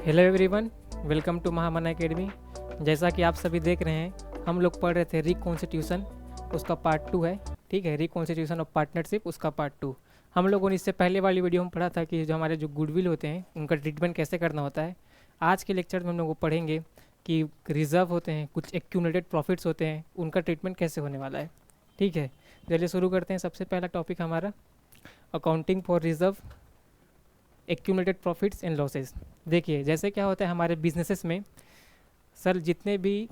Hello everyone, welcome to Mahamana academy. जैसा कि आप सभी देख रहे हैं, हम लोग पढ़ रहे थे रिकॉन्स्टिट्यूशन, उसका पार्ट 2 है। ठीक है, रिकॉन्स्टिट्यूशन ऑफ पार्टनरशिप, उसका पार्ट 2। हम लोगों ने इससे पहले वाली वीडियो में पढ़ा था कि जो हमारे जो गुडविल होते हैं उनका ट्रीटमेंट कैसे करना होता है। आज के लेक्चर में हम लोग पढ़ेंगे कि रिजर्व होते हैं, कुछ एक्यूमुलेटेड प्रॉफिट्स होते हैं, उनका ट्रीटमेंट कैसे होने वाला है। ठीक है, चलिए शुरू करते हैं। सबसे पहला टॉपिक हमारा accounting for reserve accumulated profits and losses. देखिए, जैसे क्या होता है हमारे बिजनेसेस में, सर जितने भी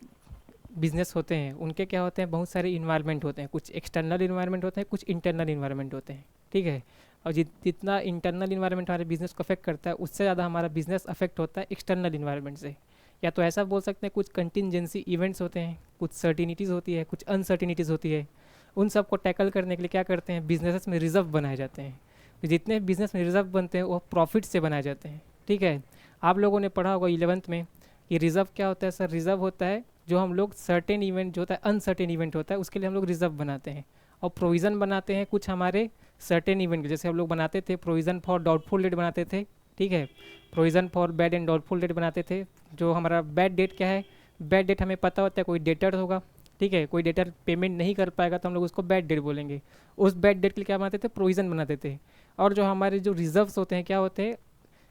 बिजनेस होते हैं उनके क्या होते हैं, बहुत सारे इन्वायरमेंट होते हैं। कुछ एक्सटर्नल इन्वायरमेंट होते हैं, कुछ इंटरनल इन्वायरमेंट होते हैं। ठीक है, और जितना इंटरनल इन्वायरमेंट हमारे बिजनेस को अफेक्ट करता है, उससे ज़्यादा हमारा बिजनेस अफेक्ट होता है एक्सटर्नल इन्वायरमेंट से। या तो ऐसा बोल सकते हैं, कुछ कंटिजेंसी इवेंट्स होते हैं, कुछ सर्टिनिटीज़ होती है, कुछ अनसर्टिनिटीज़ होती है। उन सब को टैकल करने के लिए क्या करते हैं, बिजनेस में रिजर्व बनाए जाते हैं। तो जितने बिजनेस में रिजर्व बनते हैं वो प्रॉफिट से बनाए जाते हैं। ठीक है, आप लोगों ने पढ़ा होगा 11th में कि रिजर्व क्या होता है। सर रिजर्व होता है जो हम लोग सर्टेन इवेंट जो होता है, अनसर्टेन इवेंट होता है, उसके लिए हम लोग रिजर्व बनाते हैं। और प्रोविज़न बनाते हैं कुछ हमारे सर्टेन इवेंट, जैसे हम लोग बनाते थे प्रोविज़न फॉर डाउटफुल डेट बनाते थे। ठीक है, provision for bad and doubtful debt बनाते थे। जो हमारा बैड डेट क्या है, बैड डेट हमें पता होता है कोई डेटर होगा। ठीक है, कोई डेटर पेमेंट नहीं कर पाएगा तो हम लोग उसको बैड डेट बोलेंगे। उस बैड डेट के लिए क्या बनाते थे, प्रोविज़न बनाते थे। और जो हमारे जो रिजर्व्स होते हैं क्या होते हैं,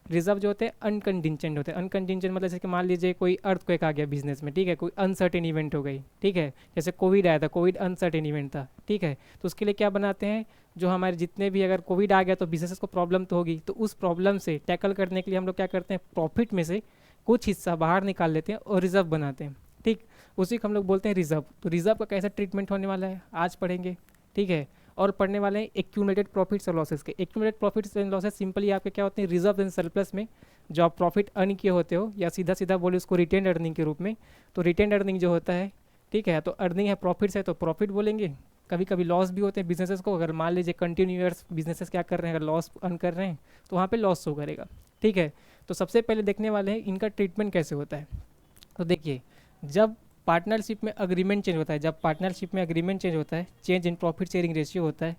रिजर्व जो होते हैं अनकंटिजेंट होते हैं। अनकंटिजेंट मतलब जैसे कि मान लीजिए कोई अर्थक्वेक आ गया बिजनेस में। ठीक है, कोई अनसर्टेन इवेंट हो गई। ठीक है, जैसे कोविड आया था, कोविड अनसर्टेन इवेंट था। ठीक है, तो उसके लिए क्या बनाते हैं, जो हमारे जितने भी, अगर कोविड आ गया तो बिजनेस को प्रॉब्लम तो होगी, तो उस प्रॉब्लम से टैकल करने के लिए हम लोग क्या करते हैं, प्रॉफिट में से कुछ हिस्सा बाहर निकाल लेते हैं और रिजर्व बनाते हैं। ठीक, उसी को हम लोग बोलते हैं रिजर्व। तो रिजर्व का कैसा ट्रीटमेंट होने वाला है आज पढ़ेंगे। ठीक है, और पढ़ने वाले हैं एक्यूमुलेटेड प्रॉफिट्स और लॉसेस के। Accumulated profits and losses simply आपके क्या होते हैं, रिजर्व एंड सरप्लस में जो आप प्रॉफिट अर्न किए होते हो, या सीधा सीधा बोले उसको रिटेन अर्निंग के रूप में। तो रिटेन अर्निंग जो होता है, ठीक है, तो अर्निंग है प्रॉफिट्स है तो प्रॉफिट बोलेंगे। कभी कभी लॉस भी होते हैं बिजनेसेस को। अगर मान लीजिए कंटिन्यूअर्स बिजनेसेस क्या कर रहे हैं, अगर लॉस अर्न कर रहे हैं तो वहाँ पर लॉस शो करेगा। ठीक है, तो सबसे पहले देखने वाले हैं इनका ट्रीटमेंट कैसे होता है। तो देखिए, जब पार्टनरशिप में अग्रीमेंट चेंज होता है, जब पार्टनरशिप में अग्रीमेंट चेंज होता है, change in profit sharing ratio होता है,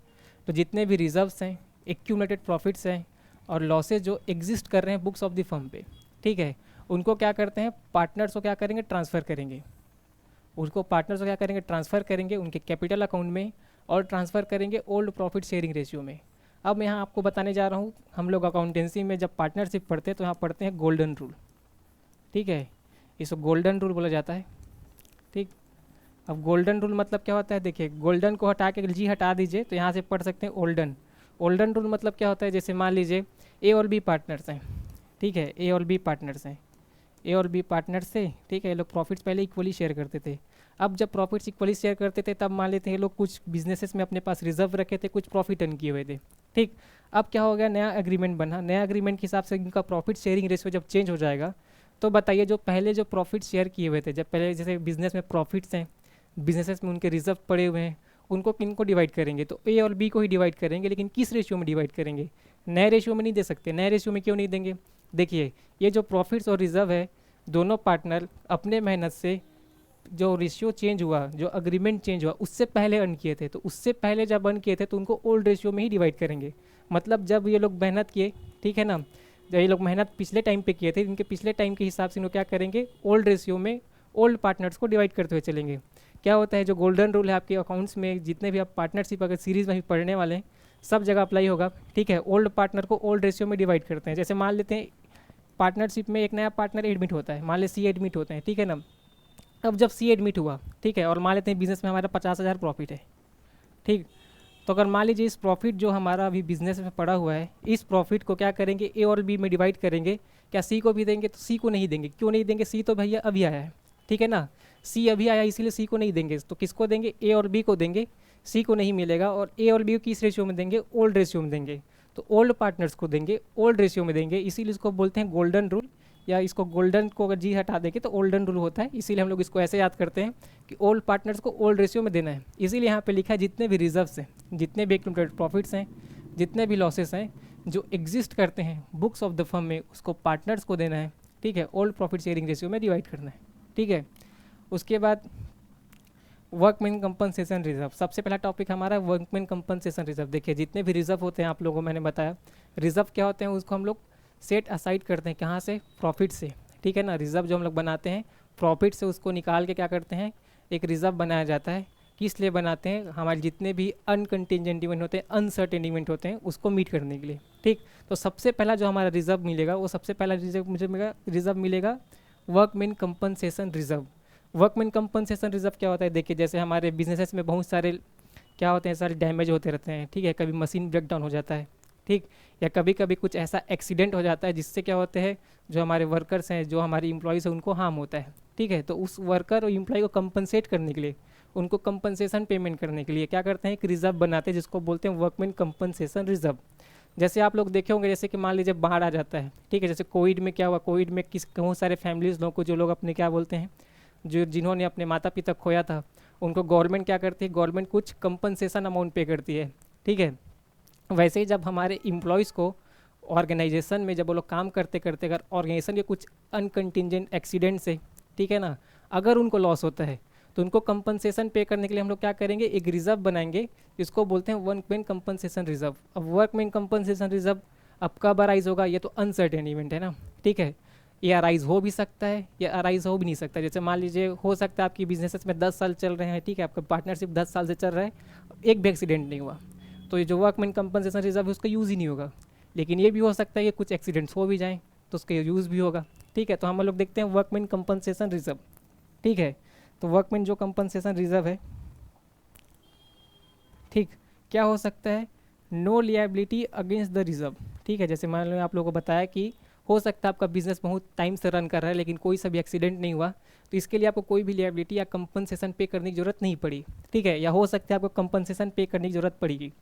तो जितने भी रिजर्व्स हैं, एक्यूमुलेटेड प्रॉफिट्स हैं और लॉसेज जो एग्जिस्ट कर रहे हैं बुक्स ऑफ द फर्म पे, ठीक है, उनको क्या करते हैं, पार्टनर्स को क्या करेंगे, ट्रांसफ़र करेंगे। उसको पार्टनर्स को क्या करेंगे, ट्रांसफ़र करेंगे उनके कैपिटल अकाउंट में, और ट्रांसफ़र करेंगे ओल्ड प्रॉफिट शेयरिंग रेशियो में। अब मैं यहाँ आपको बताने जा रहा हूँ, हम लोग अकाउंटेंसी में जब पार्टनरशिप पढ़ते हैं तो यहाँ पढ़ते हैं गोल्डन रूल। ठीक है, इसको गोल्डन रूल बोला जाता है। ठीक, अब गोल्डन रूल मतलब क्या होता है, देखिए गोल्डन को हटा के जी हटा दीजिए तो यहाँ से पढ़ सकते हैं ओल्डन। ओल्डन रूल मतलब क्या होता है, जैसे मान लीजिए ए और बी पार्टनर्स हैं। ठीक है, ए और बी पार्टनर्स हैं, ए और बी पार्टनर्स से, ठीक है, ये लोग प्रॉफिट्स पहले इक्वली शेयर करते थे। अब जब प्रॉफिट्स इक्वली शेयर करते थे तब मान लेते हैं ये लोग कुछ बिजनेसेस में अपने पास रिजर्व रखे थे, कुछ प्रॉफिट अर्न किए हुए थे। ठीक, अब क्या हो गया, नया एग्रीमेंट बना। नया एग्रीमेंट के हिसाब से इनका प्रॉफिट शेयरिंग रेशियो जब चेंज हो जाएगा, तो बताइए जो पहले जो प्रॉफिट शेयर किए हुए थे, जब पहले जैसे बिजनेस में प्रॉफिट्स हैं, बिजनेसेस में उनके रिजर्व पड़े हुए हैं, उनको किन को डिवाइड करेंगे, तो ए और बी को ही डिवाइड करेंगे। लेकिन किस रेशियो में डिवाइड करेंगे, नए रेशियो में नहीं दे सकते। नए रेशियो में क्यों नहीं देंगे, देखिए ये जो प्रॉफिट्स और रिजर्व है, दोनों पार्टनर अपने मेहनत से जो रेशियो चेंज हुआ, जो अग्रीमेंट चेंज हुआ, उससे पहले अर्न किए थे, तो उससे पहले जब अर्न किए थे तो उनको ओल्ड रेशियो में ही डिवाइड करेंगे। मतलब जब ये लोग मेहनत किए, ठीक है ना, जब ये लोग मेहनत पिछले टाइम पे किए थे, इनके पिछले टाइम के हिसाब से इनको क्या करेंगे, ओल्ड रेशियो में ओल्ड पार्टनर्स को डिवाइड करते हुए चलेंगे। क्या होता है, जो गोल्डन रूल है आपके अकाउंट्स में, जितने भी आप पार्टनरशिप अगर सीरीज़ में भी पढ़ने वाले हैं, सब जगह अप्लाई होगा। ठीक है, ओल्ड पार्टनर को ओल्ड रेशियो में डिवाइड करते हैं। जैसे मान लेते हैं पार्टनरशिप में एक नया पार्टनर एडमिट होता है, मान लें सी एडमिट होते हैं। ठीक है ना, अब जब सी एडमिट हुआ, ठीक है, और मान लेते हैं बिजनेस में हमारा 50,000 प्रॉफिट है। ठीक, तो अगर मान लीजिए इस प्रॉफिट जो हमारा अभी बिजनेस में पड़ा हुआ है, इस प्रॉफिट को क्या करेंगे, ए और बी में डिवाइड करेंगे। क्या सी को भी देंगे, तो सी को नहीं देंगे। क्यों नहीं देंगे, सी तो भैया अभी आया है। ठीक है ना, सी अभी आया इसीलिए सी को नहीं देंगे। तो किसको देंगे, ए और बी को देंगे, सी को नहीं मिलेगा। और ए और बी को किस रेशियो में देंगे, ओल्ड रेशियो में देंगे। तो ओल्ड पार्टनर्स को देंगे, ओल्ड रेशियो में देंगे, इसीलिए इसको बोलते हैं गोल्डन रूल। या इसको गोल्डन को अगर जी हटा देंगे तो ओल्डन रूल होता है, इसीलिए हम लोग इसको ऐसे याद करते हैं कि ओल्ड पार्टनर्स को ओल्ड रेशियो में देना है। इसीलिए यहाँ पे लिखा है जितने भी रिजर्व्स हैं, जितने भी एक्यूमुलेटेड प्रॉफिट्स हैं, जितने भी लॉसेस हैं जो एग्जिस्ट करते हैं बुक्स ऑफ द फर्म में, उसको पार्टनर्स को देना है। ठीक है, ओल्ड प्रॉफिट शेयरिंग रेशियो में डिवाइड करना है। ठीक है, उसके बाद वर्कमैन कंपनसेशन रिजर्व। सबसे पहला टॉपिक हमारा वर्कमैन कंपनसेशन रिजर्व। देखिए जितने भी रिजर्व होते हैं आप लोगों को मैंने बताया, रिजर्व क्या होते हैं, उसको हम लोग सेट असाइड करते हैं, कहाँ से, प्रॉफिट से, ठीक है ना। रिज़र्व जो हम लोग बनाते हैं प्रॉफिट से, उसको निकाल के क्या करते हैं, एक रिज़र्व बनाया जाता है। किस लिए बनाते हैं, हमारे जितने भी अनकंटिजेंट इवेंट होते हैं, अनसर्टेन इवेंट होते हैं, उसको मीट करने के लिए, ठीक। तो सबसे पहला जो हमारा रिज़र्व मिलेगा, वो सबसे पहला रिज़र्व मिलेगा workman compensation reserve. Workman compensation reserve क्या होता है, देखिए जैसे हमारे बिजनेसेस में बहुत सारे क्या होते हैं, सारे डैमेज होते रहते हैं, ठीक है। कभी मशीन ब्रेक डाउन हो जाता है, ठीक, या कभी कभी कुछ ऐसा एक्सीडेंट हो जाता है जिससे क्या होते हैं, जो हमारे वर्कर्स हैं, जो हमारे इम्प्लॉयज़ हैं, उनको हार्म होता है, ठीक है। तो उस वर्कर और इम्प्लॉय को कंपनसेट करने के लिए, उनको कंपनसेशन पेमेंट करने के लिए क्या करते हैं, एक रिज़र्व बनाते हैं जिसको बोलते हैं वर्कमैन कंपनसेशन रिज़र्व। जैसे आप लोग देखे होंगे, जैसे कि मान लीजिए बाढ़ आ जाता है, ठीक है। जैसे कोविड में क्या हुआ, कोविड में बहुत सारे फैमिलीज़ लोगों को, जो लोग अपने क्या बोलते हैं, जो जिन्होंने अपने माता पिता खोया था, उनको गवर्नमेंट क्या करती है, गवर्नमेंट कुछ कंपनसेशन अमाउंट पे करती है, ठीक है। वैसे ही जब हमारे इम्प्लॉयज़ को ऑर्गेनाइजेशन में जब वो लोग काम करते करते अगर ऑर्गेनाइजेशन के कुछ अनकंटिजेंट एक्सीडेंट से, ठीक है ना, अगर उनको लॉस होता है तो उनको कंपनसेशन पे करने के लिए हम लोग क्या करेंगे, एक रिज़र्व बनाएंगे जिसको बोलते हैं वर्कमैन कंपनसेशन रिज़र्व। अब वर्कमैन कंपनसेशन रिज़र्व अब कब अराइज होगा, ये तो अनसर्टेन इवेंट है ना, ठीक है। ये अराइज हो भी सकता है, या अराइज हो भी नहीं सकता। जैसे मान लीजिए हो सकता है आपकी बिजनेस में 10 साल चल रहे हैं, ठीक है, आपका पार्टनरशिप 10 साल से चल रहा है, एक भी एक्सीडेंट नहीं हुआ, तो ये जो वर्कमैन कंपनसेशन रिज़र्व है उसका यूज़ ही नहीं होगा। लेकिन ये भी हो सकता है कि कुछ एक्सीडेंट्स हो भी जाएँ तो उसका यूज़ भी होगा, ठीक है। तो हम लोग देखते हैं वर्कमैन कंपनसेशन रिज़र्व, ठीक है। तो वर्कमैन जो कंपनसेशन रिज़र्व है, ठीक, क्या हो सकता है, no liability against the reserve, ठीक है। जैसे मान लो आप लोगों को बताया कि हो सकता है आपका बिजनेस बहुत टाइम से रन कर रहा है लेकिन कोई सा भी एक्सीडेंट नहीं हुआ, तो इसके लिए आपको कोई भी लिएबिलिटी या कंपनसेशन पे करने की ज़रूरत नहीं पड़ी, ठीक है। या हो सकता है आपको कंपनसेशन पे करने की ज़रूरत पड़ेगी,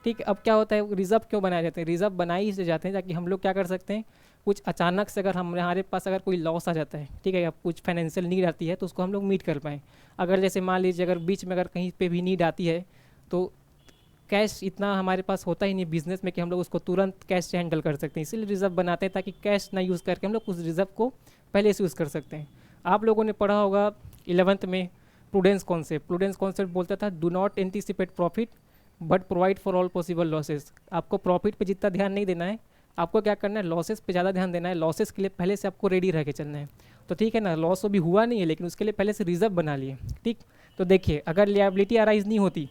ठीक। अब क्या होता है, रिज़र्व क्यों बनाए जाते हैं, रिज़र्व बनाए इसलिए जाते हैं ताकि हम लोग क्या कर सकते हैं, कुछ अचानक से अगर हमारे पास अगर कोई लॉस आ जाता है, ठीक है, या कुछ फाइनेंशियल नीड आती है तो उसको हम लोग मीट कर पाएँ। अगर जैसे मान लीजिए अगर बीच में अगर कहीं पे भी नीड आती है तो कैश इतना हमारे पास होता ही नहीं बिजनेस में कि हम लोग उसको तुरंत कैश से हैंडल कर सकते हैं, इसीलिए रिज़र्व बनाते हैं ताकि कैश ना यूज़ करके हम लोग उस रिज़र्व को पहले से यूज़ कर सकते हैं। आप लोगों ने पढ़ा होगा 11th में प्रूडेंस कॉन्सेप्ट। प्रूडेंस कॉन्सेप्ट बोलता था do not anticipate profit but provide for all possible losses. आपको प्रॉफिट पे जितना ध्यान नहीं देना है, आपको क्या करना है, लॉसेस पे ज़्यादा ध्यान देना है। लॉसेस के लिए पहले से आपको रेडी रह के चलना है। तो ठीक है ना, लॉस तो भी हुआ नहीं है लेकिन उसके लिए पहले से रिज़र्व बना लिए, ठीक। तो देखिए अगर लिएबिलिटी अराइज नहीं होती,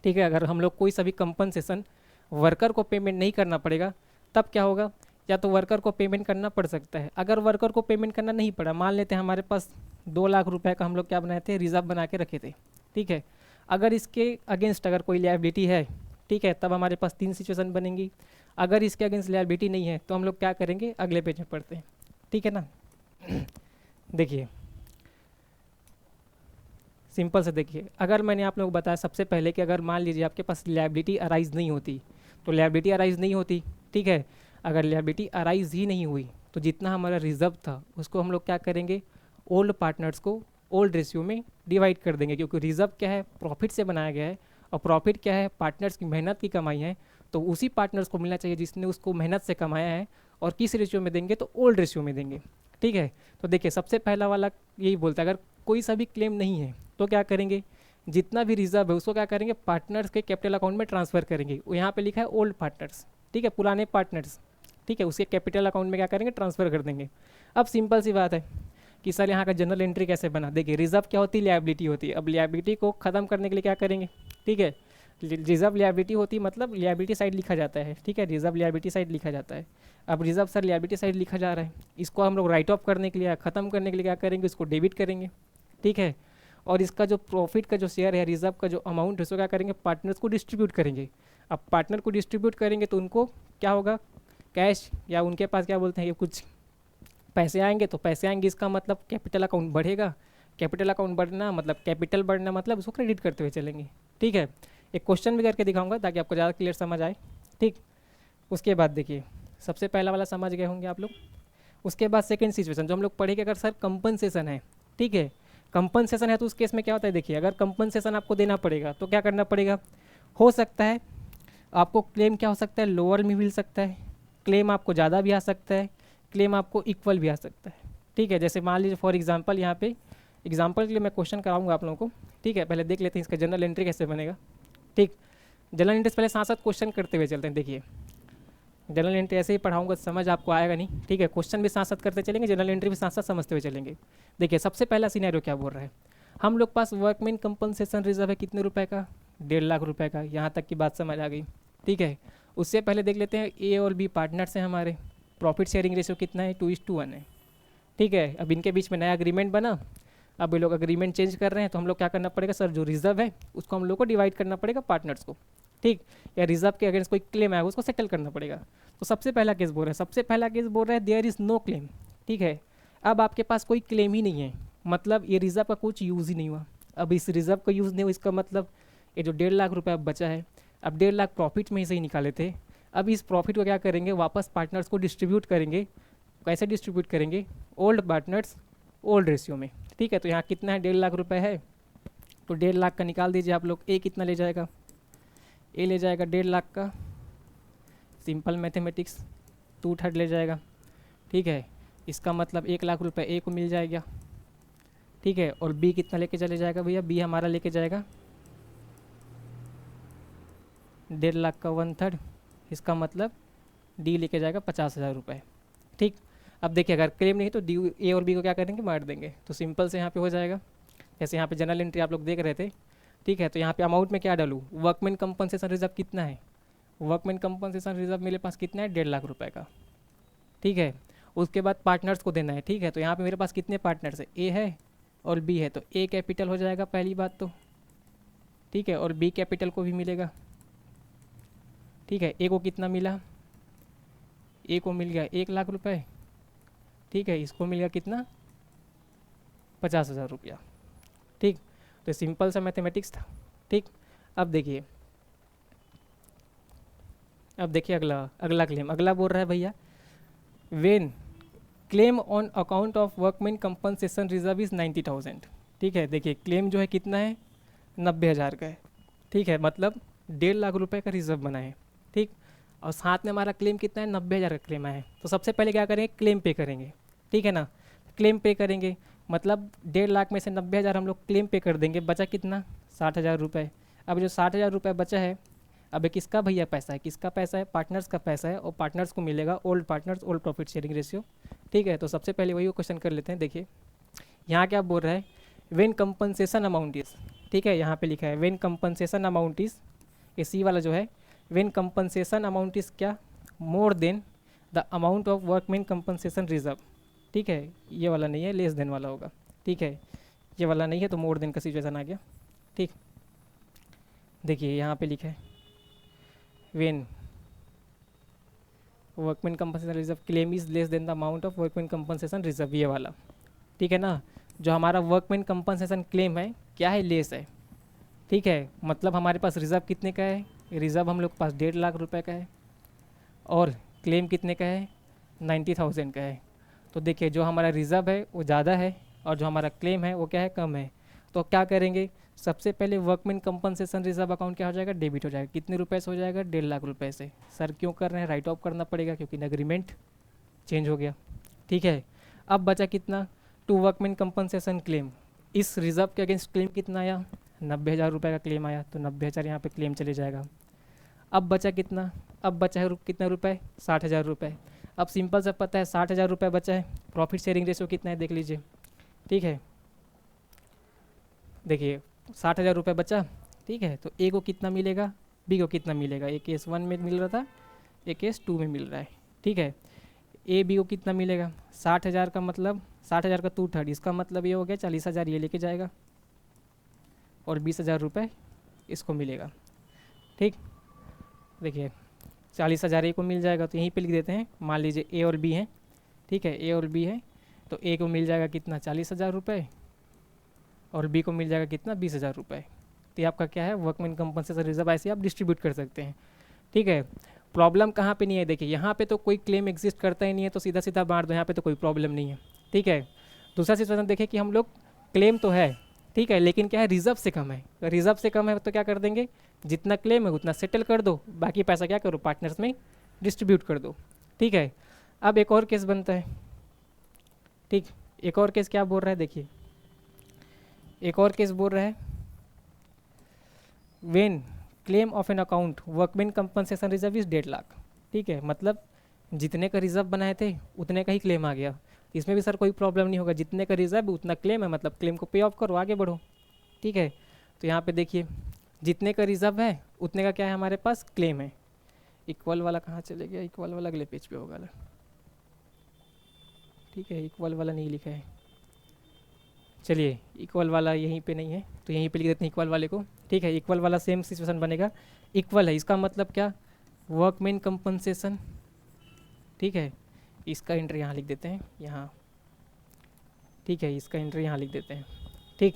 ठीक है, अगर हम लोग कोई सभी कंपनसेशन वर्कर को पेमेंट नहीं करना पड़ेगा, तब क्या होगा, या तो वर्कर को पेमेंट करना पड़ सकता है। अगर वर्कर को पेमेंट करना नहीं पड़ा, मान लेते हैं हमारे पास 2 लाख रुपए का हम लोग क्या बनाए थे, रिज़र्व बना के रखे थे, ठीक है। अगर इसके अगेंस्ट अगर कोई लिएबिलिटी है, ठीक है, तब हमारे पास 3 सिचुएशन बनेंगी। अगर इसके अगेंस्ट लिएबिलिटी नहीं है तो हम लोग क्या करेंगे, अगले पेज में पढ़ते हैं, ठीक है ना। देखिए सिंपल से देखिए, अगर मैंने आप लोगों को बताया सबसे पहले कि अगर मान लीजिए आपके पास लिएबिलिटी अराइज नहीं होती, तो लिएबिलिटी अराइज नहीं होती, ठीक है। अगर लिएबिलिटी अराइज ही नहीं हुई तो जितना हमारा रिज़र्व था उसको हम लोग क्या करेंगे, ओल्ड पार्टनर्स को ओल्ड रेशियो में डिवाइड कर देंगे, क्योंकि रिज़र्व क्या है, प्रॉफिट से बनाया गया है, और प्रॉफिट क्या है, पार्टनर्स की मेहनत की कमाई है। तो उसी पार्टनर्स को मिलना चाहिए जिसने उसको मेहनत से कमाया है, और किस रेशियो में देंगे, तो ओल्ड रेशियो में देंगे, ठीक है। तो देखिए सबसे पहला वाला यही बोलता है, अगर कोई सा भी क्लेम नहीं है तो क्या करेंगे, जितना भी रिजर्व है उसको क्या करेंगे, पार्टनर्स के कैपिटल अकाउंट में ट्रांसफ़र करेंगे। वो यहाँ पे लिखा है ओल्ड पार्टनर्स, ठीक है, पुराने पार्टनर्स, ठीक है, उसके कैपिटल अकाउंट में क्या करेंगे, ट्रांसफ़र कर देंगे। अब सिंपल सी बात है कि सर यहाँ का जनरल एंट्री कैसे बना, देखिए रिजर्व क्या होती है, लिएबिलिटी होती है। अब लिएबिलिटी को ख़त्म करने के लिए क्या करेंगे, ठीक है, रिजर्व लिएबिलिटी होती है, मतलब लिएबिलिटी साइड लिखा जाता है, ठीक है, रिजर्व लिएबिलिटी साइड लिखा जाता है। अब रिजर्व सर लिएबिलिटी साइड लिखा जा रहा है, इसको हम लोग राइट ऑफ करने के लिए, ख़त्म करने के लिए क्या करेंगे, इसको डेबिट करेंगे, ठीक है। और इसका जो प्रॉफिट का जो शेयर है, रिजर्व का जो अमाउंट है, उसको क्या करेंगे, पार्टनर्स को डिस्ट्रीब्यूट करेंगे। अब पार्टनर को डिस्ट्रीब्यूट करेंगे तो उनको क्या होगा, कैश, या उनके पास क्या बोलते हैं, ये कुछ पैसे आएंगे, तो पैसे आएंगे इसका मतलब कैपिटल अकाउंट बढ़ेगा। कैपिटल अकाउंट बढ़ना मतलब कैपिटल बढ़ना मतलब उसको क्रेडिट करते हुए चलेंगे, ठीक है। एक क्वेश्चन भी करके दिखाऊंगा ताकि आपको ज़्यादा क्लियर समझ आए, ठीक। उसके बाद देखिए सबसे पहला वाला समझ गए होंगे आप लोग। उसके बाद सेकंड सिचुएशन जो हम लोग पढ़ेंगे, अगर सर कंपनसेशन है, ठीक है, कंपनसेशन है तो उस केस में क्या होता है, देखिए अगर कंपनसेशन आपको देना पड़ेगा तो क्या करना पड़ेगा, हो सकता है आपको क्लेम क्या हो सकता है, लोअर में मिल सकता है, क्लेम आपको ज़्यादा भी आ सकता है, क्लेम आपको इक्वल भी आ सकता है, ठीक है। जैसे मान लीजिए फॉर एग्जांपल, यहाँ पे एग्जांपल के लिए मैं क्वेश्चन कराऊंगा आप लोगों को, ठीक है। पहले देख लेते हैं इसका जनरल एंट्री कैसे बनेगा, ठीक। जनरल एंट्री पहले साथ साथ क्वेश्चन करते हुए चलते हैं। देखिए जनरल एंट्री ऐसे ही पढ़ाऊंगा समझ आपको आएगा नहीं, ठीक है। क्वेश्चन भी साथ साथ करते चलेंगे, जनरल एंट्री भी साथ साथ समझते हुए चलेंगे। देखिए सबसे पहला सिनेरियो क्या बोल रहा है, हम लोग पास वर्कमैन कंपनसेशन रिजर्व है कितने रुपए का, 1.5 लाख रुपए का। यहाँ तक की बात समझ आ गई, ठीक है। उससे पहले देख लेते हैं ए और बी पार्टनर्स हैं हमारे, प्रॉफिट शेयरिंग रेशियो कितना है, 2:1 है, ठीक है। अब इनके बीच में नया एग्रीमेंट बना, अब ये लोग एग्रीमेंट चेंज कर रहे हैं तो हम लोग क्या करना पड़ेगा सर, जो रिजर्व है उसको हम लोग को डिवाइड करना पड़ेगा पार्टनर्स को, ठीक। या रिजर्व के अगेंस्ट कोई क्लेम आएगा उसको सेटल करना पड़ेगा। तो सबसे पहला केस बोल रहा है, सबसे पहला केस बोल रहा है देयर इज़ नो क्लेम, ठीक है। अब आपके पास कोई क्लेम ही नहीं है, मतलब ये रिजर्व का कुछ यूज़ ही नहीं हुआ। अब इस रिजर्व का यूज़ नहीं हुआ, इसका मतलब ये जो 1.5 लाख रुपये अब बचा है, अब 1.5 लाख प्रॉफिट में ही से ही निकाले थे। अब इस प्रॉफिट को क्या करेंगे, वापस पार्टनर्स को डिस्ट्रीब्यूट करेंगे। कैसे डिस्ट्रीब्यूट करेंगे, ओल्ड पार्टनर्स ओल्ड रेशियो में, ठीक है। तो यहाँ कितना है, 1.5 लाख रुपये है, तो 1.5 लाख का निकाल दीजिए आप लोग। ए कितना ले जाएगा, ए ले जाएगा 1.5 लाख का, सिंपल मैथमेटिक्स, 2/3 ले जाएगा, ठीक है। इसका मतलब 1 लाख रुपये ए को मिल जाएगा, ठीक है। और बी कितना लेके चले जाएगा भैया, बी हमारा लेके जाएगा 1.5 लाख का 1/3, इसका मतलब डी लेके जाएगा 50,000 रुपये, ठीक। अब देखिए अगर क्लेम नहीं तो डी ए और बी को क्या करेंगे, मार देंगे। तो सिंपल से यहाँ पे हो जाएगा, जैसे यहाँ पे जनरल एंट्री आप लोग देख रहे थे, ठीक है। तो यहाँ पे अमाउंट में क्या डालूँ, वर्कमैन कंपनसेशन रिजर्व कितना है, वर्कमैन कंपनसेशन रिजर्व मेरे पास कितना है, 1.5 लाख रुपये का, ठीक है। उसके बाद पार्टनर्स को देना है, ठीक है। तो यहाँ पे मेरे पास कितने पार्टनर्स है, ए है और बी है, तो ए कैपिटल हो जाएगा पहली बात तो, ठीक है। और बी कैपिटल को भी मिलेगा, ठीक है। ए को कितना मिला, ए को मिल गया 1 लाख रुपये, ठीक है। इसको मिल गया कितना, 50,000 रुपया, ठीक। तो सिंपल सा मैथमेटिक्स था, ठीक। अब देखिए, अब देखिए अगला अगला क्लेम, अगला बोल रहा है भैया when claim on account of workman compensation reserve is 90,000, ठीक है। देखिए क्लेम जो है कितना है, 90,000 का है, ठीक है। मतलब 1.5 लाख रुपए का रिजर्व बना है, ठीक। और साथ में हमारा क्लेम कितना है, 90,000 का क्लेम आया है। तो सबसे पहले क्या करेंगे, क्लेम पे करेंगे, ठीक है ना। क्लेम पे करेंगे मतलब 1.5 लाख में से 90,000 हम लोग क्लेम पे कर देंगे, बचा कितना, 60,000 रुपये। अब जो 60,000 रुपये बचा है, अब ये किसका भैया पैसा है, किसका पैसा है, पार्टनर्स का पैसा है। और पार्टनर्स को मिलेगा old partners old profit sharing ratio, ठीक है। तो सबसे पहले वही क्वेश्चन कर लेते हैं। देखिए यहाँ क्या बोल रहा है, वेन कंपनसेशन अमाउंट इज, ठीक है। यहाँ पे लिखा है वेन कंपनसेशन अमाउंट इज, ये सी वाला जो है, वेन कंपनसेशन अमाउंट इज क्या, more than the amount of workman compensation reserve, ठीक है। ये वाला नहीं है, लेस देन वाला होगा, ठीक है। ये वाला नहीं है तो मोर देन का सिचुएशन आ गया, ठीक। देखिए यहाँ पे लिखा है when workman compensation reserve claim is less than the amount of workman compensation reserve, ये वाला, ठीक है ना। जो हमारा वर्कमैन कंपनसेशन क्लेम है क्या है, लेस है, ठीक है। मतलब हमारे पास रिजर्व कितने का है, रिजर्व हम लोग के पास 1.5 लाख रुपए का है और क्लेम कितने का है, 90,000 का है। तो देखिए जो हमारा रिजर्व है वो ज़्यादा है और जो हमारा क्लेम है वो क्या है, कम है। तो क्या करेंगे, सबसे पहले वर्कमैन कंपनसेशन रिजर्व अकाउंट क्या हो जाएगा, डेबिट हो जाएगा। कितने रुपए से हो जाएगा, 1.5 लाख रुपए से। सर क्यों कर रहे हैं, राइट ऑफ करना पड़ेगा क्योंकि एग्रीमेंट चेंज हो गया, ठीक है। अब बचा कितना, टू वर्कमैन कंपनसेशन क्लेम, इस रिजर्व के अगेंस्ट क्लेम कितना आया, 90,000 रुपये का क्लेम आया, तो 90,000 यहाँ पे क्लेम चले जाएगा। अब बचा कितना, अब बचा है कितना रुपए, 60,000 रुपये। अब सिंपल सा पता है 60,000 रुपये बचा है, प्रॉफिट शेयरिंग रेशियो कितना है देख लीजिए, ठीक है। देखिए 60,000 रुपये बचा, ठीक है। तो ए को कितना मिलेगा, बी को कितना मिलेगा, ए केस 1 में मिल रहा था, ए केस 2 में मिल रहा है, ठीक है। ए बी को कितना मिलेगा, 60,000 का मतलब 60,000 का 2/3, इसका मतलब ये हो गया 40,000 ये लेके जाएगा और 20,000 रुपये इसको मिलेगा, ठीक। देखिए 40,000 ए को मिल जाएगा तो यहीं पे लिख देते हैं, मान लीजिए ए और बी हैं, ठीक है। ए और बी है तो ए को मिल जाएगा कितना, 40,000 रुपये और बी को मिल जाएगा कितना, 20,000 रुपये। तो ये आपका क्या है, वर्कमैन कंपनसेशन रिजर्व ऐसे आप डिस्ट्रीब्यूट कर सकते हैं, ठीक है। प्रॉब्लम कहाँ पे नहीं है, देखिए यहाँ पे तो कोई क्लेम एग्जिस्ट करता ही नहीं है तो सीधा सीधा बांट दो, यहाँ पे तो कोई प्रॉब्लम नहीं है, ठीक है। दूसरा सिचुएशन देखें कि हम लोग क्लेम तो है, ठीक है, लेकिन क्या है, रिजर्व से कम है। रिजर्व से कम है तो क्या कर देंगे, जितना क्लेम है उतना सेटल कर दो, बाकी पैसा क्या करो, पार्टनर्स में डिस्ट्रीब्यूट कर दो, ठीक है। अब एक और केस बनता है, ठीक। एक और केस क्या बोल रहा है, देखिए एक और केस बोल रहा है when claim of an account workman compensation reserve is 1.5 lakh, ठीक है, मतलब जितने का रिजर्व बनाए थे उतने का ही क्लेम आ गया। इसमें भी सर कोई प्रॉब्लम नहीं होगा, जितने का रिजर्व उतना क्लेम है, मतलब क्लेम को पे ऑफ करो, आगे बढ़ो। ठीक है, तो यहाँ पे देखिए जितने का रिजर्व है उतने का क्या है हमारे पास क्लेम है। इक्वल वाला कहाँ चले गया, इक्वल वाला अगले पेज पे होगा। ठीक है, इक्वल वाला नहीं लिखा है, चलिए इक्वल वाला यहीं पे नहीं है तो यहीं पे लिख देते हैं इक्वल वाले को। ठीक है, इक्वल वाला सेम सिचुएशन बनेगा। इक्वल है इसका मतलब क्या, वर्कमैन कंपनसेशन। ठीक है, इसका एंट्री यहाँ लिख देते हैं, यहाँ। ठीक है, इसका एंट्री यहाँ लिख देते हैं। ठीक,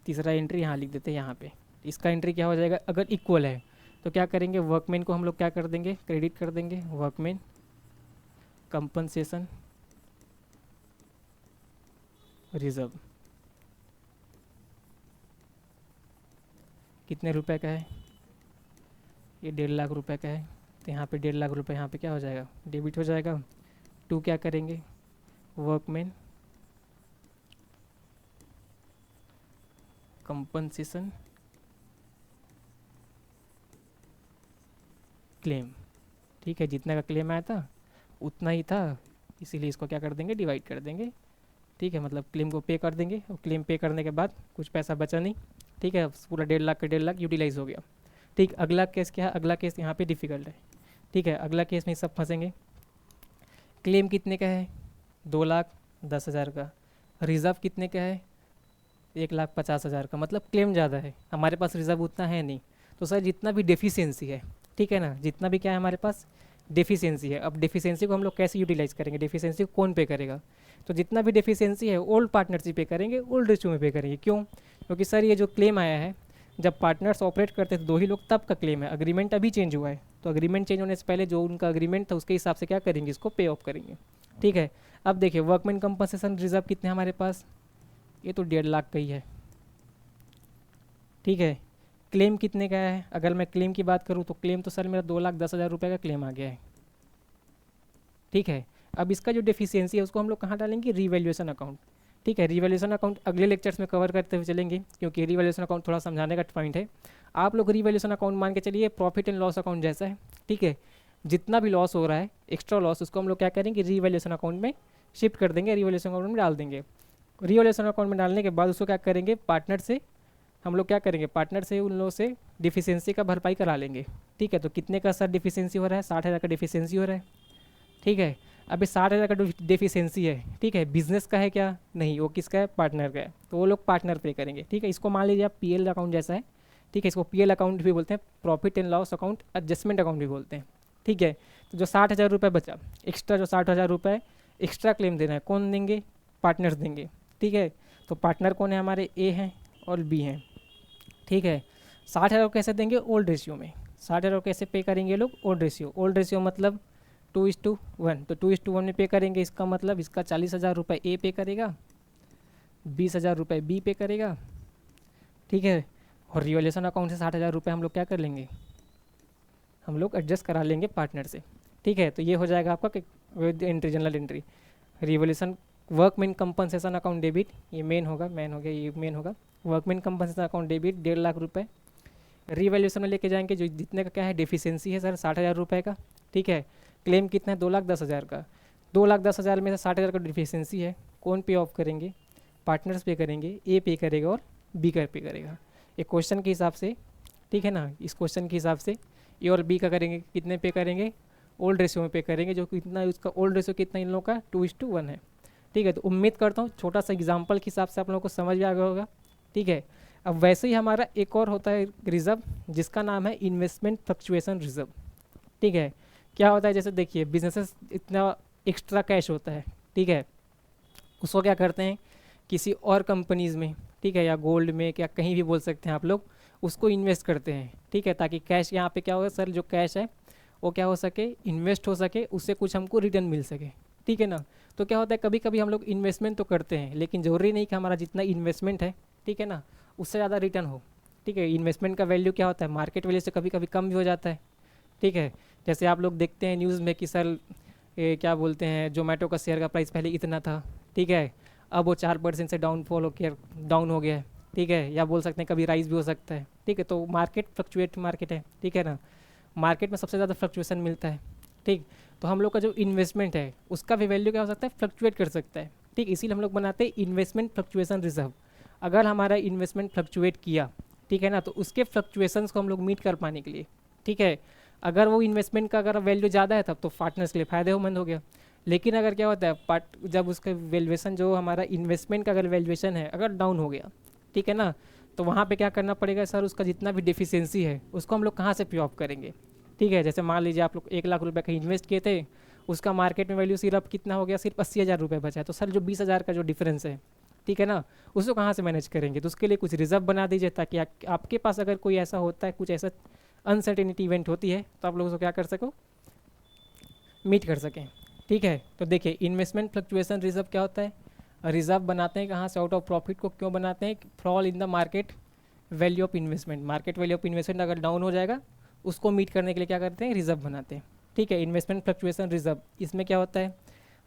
तीसरा एंट्री यहाँ लिख देते हैं यहाँ पे। इसका एंट्री क्या हो जाएगा, अगर इक्वल है तो क्या करेंगे, वर्कमैन को हम लोग क्या कर देंगे, क्रेडिट कर देंगे, वर्कमैन कंपनसेशन रिजर्व। कितने रुपए का है, ये 1.5 लाख रुपए का है, तो यहाँ पे 1.5 लाख रुपए यहाँ पे क्या हो जाएगा, डेबिट हो जाएगा। टू क्या करेंगे, वर्कमैन कंपनसेशन क्लेम। ठीक है, जितना का क्लेम आया था उतना ही था, इसीलिए इसको क्या कर देंगे, डिवाइड कर देंगे। ठीक है, मतलब क्लेम को पे कर देंगे, और क्लेम पे करने के बाद कुछ पैसा बचा नहीं। ठीक है, पूरा 1.5 लाख का 1.5 लाख यूटिलाइज हो गया। ठीक, अगला केस क्या है, अगला केस यहाँ पे डिफ़िकल्ट है। ठीक है, अगला केस में सब फंसेंगे। क्लेम कितने का है, 2,10,000 का। रिज़र्व कितने का है, 1,50,000 का। मतलब क्लेम ज़्यादा है, हमारे पास रिज़र्व उतना है नहीं। तो सर जितना भी डेफिशिएंसी है, ठीक है ना, जितना भी क्या है हमारे पास डेफिशिएंसी है, अब डेफिशिएंसी को हम लोग कैसे यूटिलाइज़ करेंगे, डेफिशिएंसी को कौन पे करेगा, तो जितना भी डेफिशिएंसी है ओल्ड पार्टनरशिप पे करेंगे, ओल्ड रेशियो में पे करेंगे। क्यों, क्योंकि सर ये जो क्लेम आया है, जब पार्टनर्स ऑपरेट करते थे 2 ही लोग, तब का क्लेम है। अग्रीमेंट अभी चेंज हुआ है, तो अग्रीमेंट चेंज होने से पहले जो उनका अग्रीमेंट था उसके हिसाब से क्या करेंगे, इसको पे ऑफ करेंगे। ठीक है, अब देखिए वर्कमैन कंपनसेशन रिजर्व कितने हमारे पास, ये तो 1.5 लाख का ही है। ठीक है, क्लेम कितने का है, अगर मैं क्लेम की बात करूँ तो क्लेम तो सर मेरा 2,10,000 रुपये का क्लेम आ गया है। ठीक है, अब इसका जो डेफिशिएंसी है उसको हम लोग कहाँ डालेंगे, रीवैल्यूएशन अकाउंट। ठीक है, रीवैल्यूएशन अकाउंट अगले लेक्चर्स में कवर करते हुए चलेंगे, क्योंकि रीवैल्यूएशन अकाउंट थोड़ा समझाने का पॉइंट है। आप लोग रीवैल्यूएशन अकाउंट मान के चलिए प्रॉफिट एंड लॉस अकाउंट जैसा है। ठीक है, जितना भी लॉस हो रहा है, एक्स्ट्रा लॉस, उसको हम लोग क्या करेंगे, रीवैल्यूएशन अकाउंट में शिफ्ट कर देंगे, रीवैल्यूएशन अकाउंट में डाल देंगे। रीवैल्यूएशन अकाउंट में डालने के बाद उसको क्या करेंगे, पार्टनर से हम लोग क्या करेंगे, पार्टनर से उन लोगों से डिफिशियंसी का भरपाई करा लेंगे। ठीक है, तो कितने का सर डिफिशियंसी हो रहा है, 60,000 का डिफिशियंसी हो रहा है। ठीक है, अभी 60,000 का डिफिशियंसी है। ठीक है, बिजनेस का है क्या, नहीं, वो किसका है, पार्टनर का है, तो वो लोग पार्टनर पे करेंगे। ठीक है, इसको मान लीजिए आप पीएल अकाउंट जैसा है। ठीक है, इसको पीएल अकाउंट भी बोलते हैं, profit and loss account adjustment account भी बोलते हैं। ठीक है, तो जो 60,000 रुपये बचा, एक्स्ट्रा जो 60,000 रुपये एक्स्ट्रा क्लेम देना है, कौन देंगे, पार्टनर्स देंगे। ठीक है, तो पार्टनर कौन है हमारे, ए हैं और बी हैं। ठीक है, 60,000 कैसे देंगे, ओल्ड रेशियो में। 60,000 कैसे पे करेंगे लोग, ओल्ड रेशियो। ओल्ड रेशियो मतलब 2:1, तो 2:1 में पे करेंगे। इसका मतलब इसका 40,000 रुपये ए पे करेगा, 20,000 रुपये बी पे करेगा। ठीक है, और रिवैल्यूएशन अकाउंट से 60,000 रुपये हम लोग क्या कर लेंगे, हम लोग एडजस्ट करा लेंगे पार्टनर से। ठीक है, तो ये हो जाएगा आपका entry, general entry. Revaluation workman compensation account debit, ये मेन होगा, मैन हो गया, ये मेन होगा। Workman compensation account debit 1.5 lakh रुपये। रिवैल्यूएशन में लेके जाएंगे जो जितने का क्या है डिफिशियंसी है सर 60,000 रुपये का। ठीक है, क्लेम कितना है, 2,10,000 का। 2,10,000 में से 60,000 का डिफिशियंसी है, कौन पे ऑफ करेंगे, पार्टनर्स पे करेंगे, ए पे करेगा और बी कर पे करेगा। एक क्वेश्चन के हिसाब से, ठीक है ना, इस क्वेश्चन के हिसाब से ए और बी का करेंगे, कितने पे करेंगे, ओल्ड रेशियो में पे करेंगे, जो कितना उसका ओल्ड रेशियो कितना इन लोगों का 2:1 है। ठीक है, तो उम्मीद करता हूँ छोटा सा एग्जाम्पल के हिसाब से आप लोगों को समझ में आ गया होगा। ठीक है, अब वैसे ही हमारा एक और होता है रिजर्व, जिसका नाम है इन्वेस्टमेंट फ्लक्चुएशन रिजर्व। ठीक है, क्या होता है, जैसे देखिए बिजनेसेस इतना एक्स्ट्रा कैश होता है। ठीक है, उसको क्या करते हैं, किसी और कंपनीज़ में, ठीक है, या गोल्ड में, क्या कहीं भी बोल सकते हैं आप लोग, उसको इन्वेस्ट करते हैं। ठीक है, ताकि कैश यहाँ पे क्या होगा सर, जो कैश है वो क्या हो सके, इन्वेस्ट हो सके, उससे कुछ हमको रिटर्न मिल सके। ठीक है ना, तो क्या होता है, कभी कभी हम लोग इन्वेस्टमेंट तो करते हैं, लेकिन ज़रूरी नहीं कि हमारा जितना इन्वेस्टमेंट है, ठीक है ना, उससे ज़्यादा रिटर्न हो। ठीक है, इन्वेस्टमेंट का वैल्यू क्या होता है, मार्केट वैल्यू से कभी कभी कम भी हो जाता है। ठीक है, जैसे आप लोग देखते हैं न्यूज़ में कि सर क्या बोलते हैं, जोमेटो का शेयर का प्राइस पहले इतना था। ठीक है, अब वो 4% से डाउनफॉल होकर डाउन हो गया है। ठीक है, या बोल सकते हैं कभी राइज भी हो सकता है। ठीक है, तो मार्केट फ्लक्चुएट मार्केट है। ठीक है ना, मार्केट में सबसे ज़्यादा फ्लक्चुएशन मिलता है। ठीक। तो हम लोग का जो इन्वेस्टमेंट है उसका भी वैल्यू क्या हो सकता है, फ्लक्चुएट कर सकता है। ठीक, इसीलिए हम लोग बनाते हैं इन्वेस्टमेंट फ्लक्चुएशन रिजर्व। अगर हमारा इन्वेस्टमेंट फ्लक्चुएट किया, ठीक है ना, तो उसके फ्लक्चुएशंस को हम लोग मीट कर पाने के लिए, ठीक है, अगर वो इन्वेस्टमेंट का अगर वैल्यू ज़्यादा है तब तो पार्टनर्स के लिए फ़ायदेमंद हो गया। लेकिन अगर क्या होता है जब उसका वैल्यूएशन जो हमारा इन्वेस्टमेंट का अगर वैल्यूएशन है अगर डाउन हो गया, ठीक है ना, तो वहाँ पे क्या करना पड़ेगा सर, उसका जितना भी डिफिशियंसी है उसको हम लोग कहाँ से पे ऑफ करेंगे। ठीक है, जैसे मान लीजिए आप लोग 1 लाख रुपए का इन्वेस्ट किए थे, उसका मार्केट में वैल्यू सिर्फ कितना हो गया, सिर्फ 80,000 रुपये बचा है, तो सर जो 20,000 का जो डिफरेंस है, ठीक है ना, उसको कहाँ से मैनेज करेंगे। तो उसके लिए कुछ रिजर्व बना दीजिए ताकि आपके पास अगर कोई ऐसा होता है, कुछ ऐसा अनसर्टेनिटी इवेंट होती है, तो आप लोग उसको क्या कर सको, मीट कर सकें। ठीक है, तो देखिए इन्वेस्टमेंट फ्लक्चुएशन रिजर्व क्या होता है, रिजर्व बनाते हैं कहाँ से, आउट ऑफ प्रॉफिट को क्यों बनाते हैं, fall in the market value of investment. Market value of investment अगर डाउन हो जाएगा उसको मीट करने के लिए क्या करते हैं, रिजर्व बनाते हैं। ठीक है, इन्वेस्टमेंट फ्लक्चुएशन रिजर्व, इसमें क्या होता है,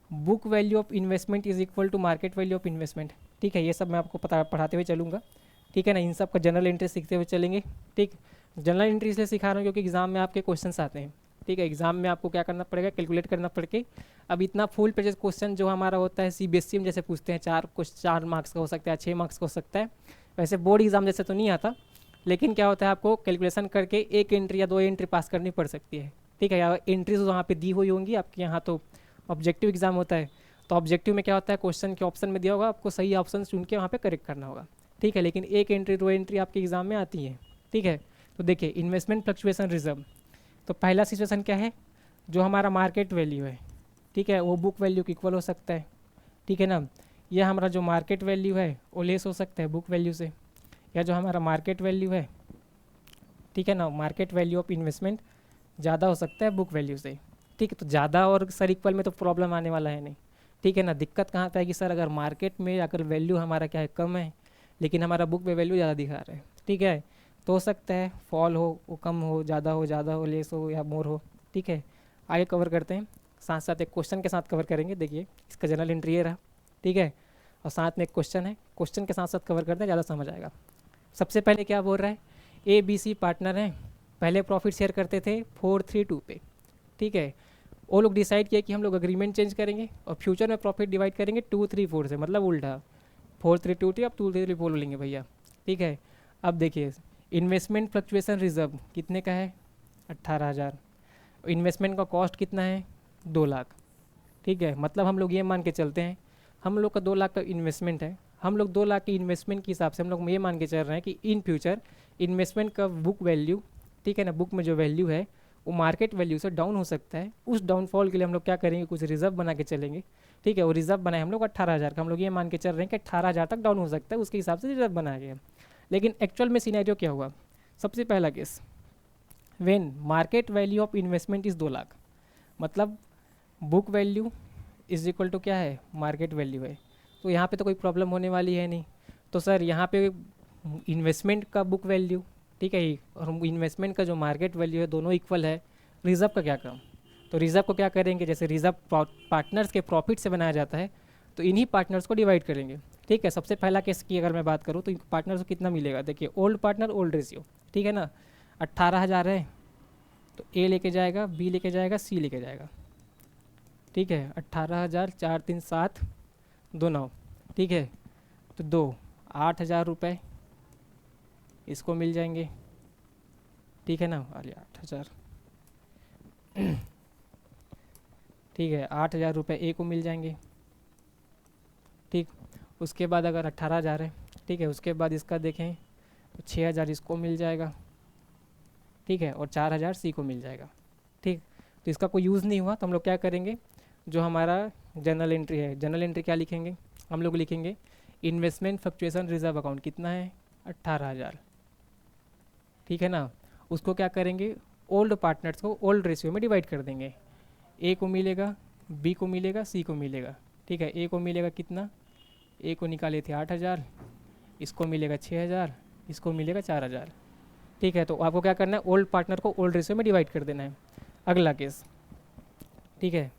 book value of investment is equal to market value of investment. ठीक है, ये सब मैं आपको पढ़ाते हुए चलूँगा। ठीक है ना, इन सब का जनरल एंट्री सीखते हुए चलेंगे। ठीक, जनरल एंट्री इसलिए सिखा रहा हूँ क्योंकि एग्जाम में आपके क्वेश्चंस आते हैं। ठीक है, एग्जाम में आपको क्या करना पड़ेगा, कैलकुलेट करना पड़ेगा। अब इतना फुल पेजेस क्वेश्चन जो हमारा होता है सीबीएसई में जैसे पूछते हैं, 4 मार्क्स का हो सकता है, 6 मार्क्स का हो सकता है, वैसे बोर्ड एग्जाम जैसे तो नहीं आता, लेकिन क्या होता है आपको कैलकुलेशन करके 1 एंट्री या 2 एंट्री पास करनी पड़ सकती है। ठीक है, या एंट्रीज वहाँ पे दी हुई होंगी आपके यहाँ। तो ऑब्जेक्टिव एग्जाम होता है, तो ऑब्जेक्टिव में क्या होता है, क्वेश्चन के ऑप्शन में दिया होगा, आपको सही ऑप्शन चुन के वहाँ पे करेक्ट करना होगा। ठीक है, लेकिन 1 एंट्री 2 एंट्री आपके एग्जाम में आती है। ठीक है, तो देखिए इन्वेस्टमेंट फ्लक्चुएशन रिजर्व, तो पहला सिचुएशन क्या है, जो हमारा मार्केट वैल्यू है, ठीक है, वो बुक वैल्यू के इक्वल हो सकता है। ठीक है ना, यह हमारा जो मार्केट वैल्यू है वो लेस हो सकता है बुक वैल्यू से, या जो हमारा मार्केट वैल्यू है, ठीक है ना, मार्केट वैल्यू ऑफ इन्वेस्टमेंट ज़्यादा हो सकता है बुक वैल्यू से। ठीक है, तो ज़्यादा और सर इक्वल में तो प्रॉब्लम आने वाला है नहीं। ठीक है ना, दिक्कत कहाँ आता है कि सर अगर मार्केट में अगर वैल्यू हमारा क्या है, कम है, लेकिन हमारा बुक में वैल्यू ज़्यादा दिखा रहा है। ठीक है, तो हो सकता है फॉल हो, वो कम हो, ज़्यादा हो, लेस हो या मोर हो। ठीक है, आगे कवर करते हैं, साथ साथ एक क्वेश्चन के साथ कवर करेंगे। देखिए इसका जनरल एंट्री ये रहा। ठीक है, और साथ में एक क्वेश्चन है, क्वेश्चन के साथ साथ कवर करते हैं, ज़्यादा समझ आएगा। सबसे पहले क्या बोल रहा है, ABC पार्टनर हैं, पहले प्रॉफिट शेयर करते थे 432 पे। ठीक है, वो लोग डिसाइड किया कि हम लोग अग्रीमेंट चेंज करेंगे और फ्यूचर में प्रॉफिट डिवाइड करेंगे 234 से, मतलब उल्टा 432 थी अब 234 बोलेंगे भैया। ठीक है, अब देखिए इन्वेस्टमेंट फ्लक्चुएशन रिजर्व कितने का है, 18,000। इन्वेस्टमेंट का कॉस्ट कितना है, 2 लाख। ठीक है, मतलब हम लोग ये मान के चलते हैं, हम लोग का 2 लाख का इन्वेस्टमेंट है, हम लोग 2 लाख की इन्वेस्टमेंट के हिसाब से हम लोग ये मान के चल रहे हैं कि इन फ्यूचर इन्वेस्टमेंट का बुक वैल्यू, ठीक है ना, बुक में जो वैल्यू है वो मार्केट वैल्यू से डाउन हो सकता है। उस डाउनफॉल के लिए हम लोग क्या करेंगे, कुछ रिजर्व बना के चलेंगे। ठीक है, वो रिजर्व बनाए हम लोग 18,000 का, हम लोग ये मान के चल रहे हैं कि 18,000 तक डाउन हो सकता है, उसके हिसाब से रिजर्व बनाया गया। लेकिन एक्चुअल में सिनेरियो क्या हुआ, सबसे पहला case, when market value of investment is 2 lakh, मतलब book value is equal to क्या है, मार्केट वैल्यू है, तो यहाँ पे तो कोई प्रॉब्लम होने वाली है नहीं। तो सर यहाँ पे इन्वेस्टमेंट का बुक वैल्यू, ठीक है, और इन्वेस्टमेंट का जो मार्केट वैल्यू है दोनों इक्वल है, रिजर्व का क्या काम। तो रिजर्व को क्या करेंगे, जैसे रिजर्व पार्टनर्स के प्रॉफिट से बनाया जाता है, तो इन्हीं पार्टनर्स को डिवाइड करेंगे। ठीक है, सबसे पहला केस की अगर मैं बात करूँ तो पार्टनर्स को कितना मिलेगा, देखिए ओल्ड पार्टनर ओल्ड रेशियो, ठीक है ना, 18,000 है, तो ए लेके जाएगा, बी लेके जाएगा, सी लेके जाएगा। ठीक है, 18,000, 4 3 7 2 9, ठीक है, तो 8,000 रुपये इसको मिल जाएंगे। ठीक है ना, अरे 8,000, ठीक है, 8,000 रुपये ए को मिल जाएंगे। ठीक, उसके बाद अगर 18,000 है, ठीक है, उसके बाद इसका देखें तो 6,000 इसको मिल जाएगा। ठीक है, और 4,000 सी को मिल जाएगा। ठीक, तो इसका कोई यूज़ नहीं हुआ, तो हम लोग क्या करेंगे, जो हमारा जनरल एंट्री है, जनरल एंट्री क्या लिखेंगे, हम लोग लिखेंगे इन्वेस्टमेंट फ्लक्चुएशन रिजर्व अकाउंट कितना है, 18,000। ठीक है ना, उसको क्या करेंगे, ओल्ड पार्टनर्स को ओल्ड रेशियो में डिवाइड कर देंगे, ए को मिलेगा, बी को मिलेगा, सी को मिलेगा। ठीक है, ए को मिलेगा कितना, ए को निकाले थे 8,000, इसको मिलेगा 6,000, इसको मिलेगा 4,000। ठीक है, तो आपको क्या करना है, ओल्ड पार्टनर को ओल्ड रेशियो में डिवाइड कर देना है। अगला केस, ठीक है,